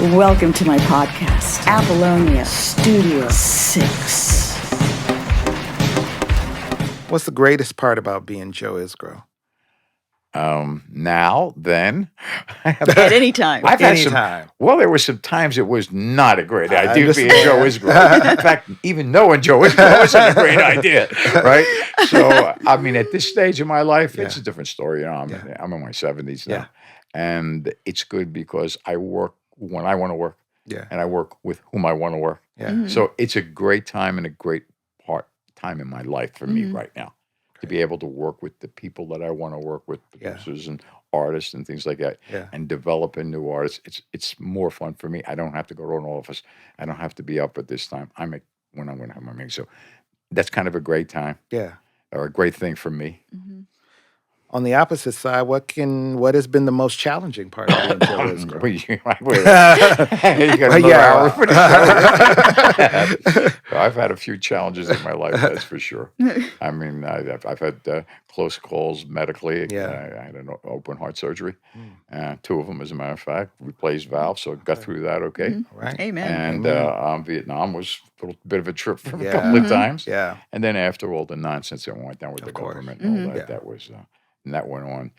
Welcome to my podcast, Apollonia Studio 6. What's the greatest part about being Joe Isgro? Now, then, At any time. I've had Anytime. well, there were some times it was not a great I idea being understand. Joe Isgro. In fact, even knowing Joe Isgro wasn't a great idea, right? So, I mean, at this stage of my life, it's a different story. You know, I'm in my 70s now, and it's good because I work when I want to work, and I work with whom I want to work. So it's a great time and a great time in my life for me right now. To be able to work with the people that I want to work with, producers and artists and things like that, and developing new artists. It's more fun for me. I don't have to go to an office. I don't have to be up at this time. When I'm going to have my meeting. So that's kind of a great time. Or a great thing for me. On the opposite side, what has been the most challenging part of being Joe Isgro? You got another hour for the show. I've had a few challenges in my life, that's for sure. I mean, I've had close calls medically. I had an open heart surgery. 2 of them, as a matter of fact, replaced valves, so got through that okay. Right. Amen. And Vietnam was a little bit of a trip for a couple of times. And then after all the nonsense that went down with the government and all that, that was... and that went on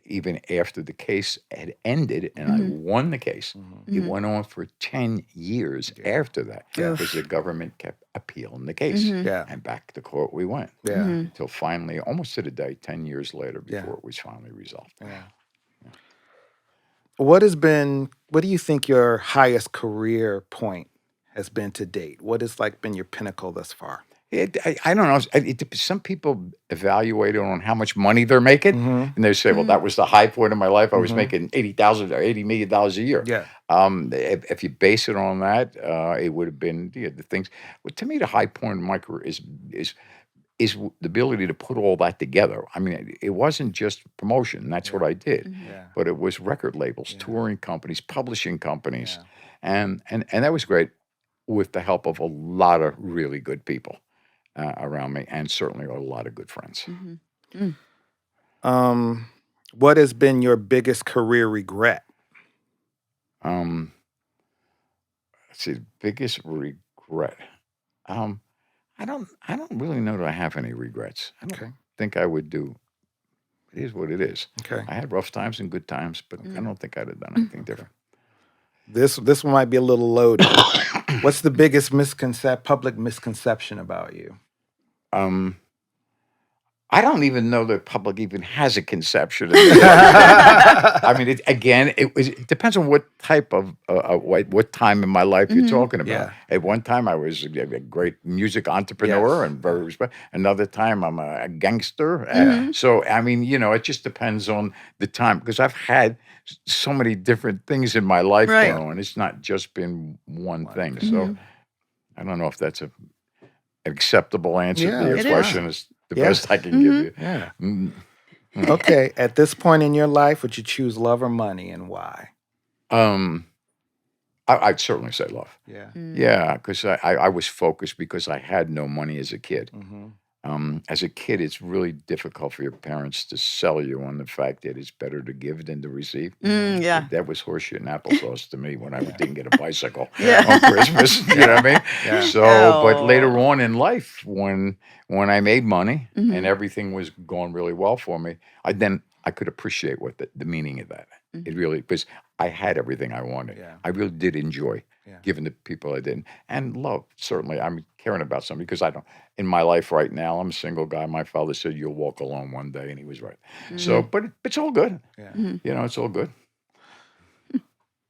even after the case had ended and I won the case. It went on for 10 years after that because the government kept appealing the case. And back to court we went. Until finally, almost to the day, 10 years later before it was finally resolved. What do you think your highest career point has been to date? What has been your pinnacle thus far? I don't know. Some people evaluate it on how much money they're making, and they say, "Well, that was the high point of my life. I was making $80,000 or $80 million a year." If you base it on that, it would have been the things. Well, to me, the high point of my career is the ability to put all that together. I mean, it wasn't just promotion. That's what I did, but it was record labels, touring companies, publishing companies, and that was great with the help of a lot of really good people. Around me, and certainly a lot of good friends. What has been your biggest career regret? Let's see, biggest regret. I don't really know that I have any regrets. I don't think I would do. It is what it is. I had rough times and good times, but I don't think I'd have done anything different. This one might be a little loaded. What's the biggest public misconception about you? I don't even know the public even has a conception. I mean, it depends on what type of what time in my life you're talking about. At one time, I was a great music entrepreneur and very respected. Another time, I'm a gangster. So I mean, it just depends on the time because I've had so many different things in my life going on. It's not just been one thing. So I don't know if that's an acceptable answer to your question. Is the best I can give you. Okay. At this point in your life, would you choose love or money, and why? I'd certainly say love. Yeah, because I was focused because I had no money as a kid. As a kid, it's really difficult for your parents to sell you on the fact that it's better to give than to receive. That was horseshit and applesauce to me when I didn't get a bicycle on Christmas. You know what I mean? So, but later on in life, when I made money and everything was going really well for me, I could appreciate what the meaning of that. It really, because I had everything I wanted. I really did enjoy giving to people I didn't. And love, certainly. I'm caring about somebody because I don't. In my life right now, I'm a single guy. My father said, "You'll walk alone one day," and he was right. So, but it's all good. It's all good.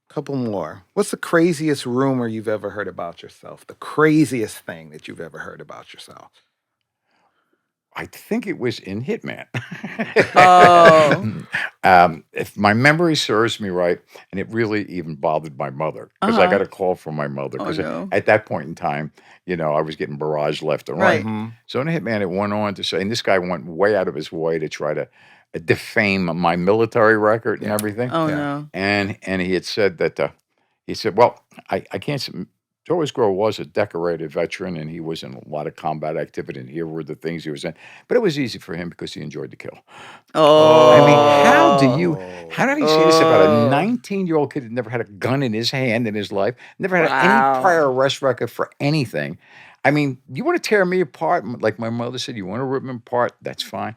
Couple more. What's the craziest rumor you've ever heard about yourself? The craziest thing that you've ever heard about yourself? I think it was in Hitman. Oh. If my memory serves me right, and it really even bothered my mother, because I got a call from my mother. Because at that point in time, I was getting barraged left and right. So in Hitman, it went on to say, and this guy went way out of his way to try to defame my military record and everything. Oh, no. And he had said that, he said, well, I can't Joe Isgro was a decorated veteran, and he was in a lot of combat activity, and here were the things he was in. But it was easy for him because he enjoyed to kill. I mean, how did he say this about a 19-year-old kid that never had a gun in his hand in his life, never had any prior arrest record for anything? I mean, you want to tear me apart, like my mother said, you want to rip me apart, that's fine.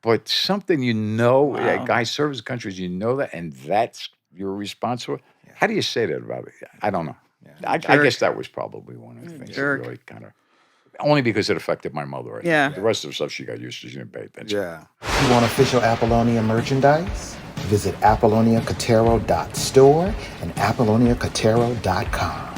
But something a guy serves his country, you know that, and that's your responsible. How do you say that about it? I don't know. I guess that was probably one of the things that really kind of, only because it affected my mother. I think. The rest of the stuff she got used to, she didn't pay attention. Yeah. You want official Apollonia merchandise? Visit ApolloniaKotero.store and ApolloniaKotero.com.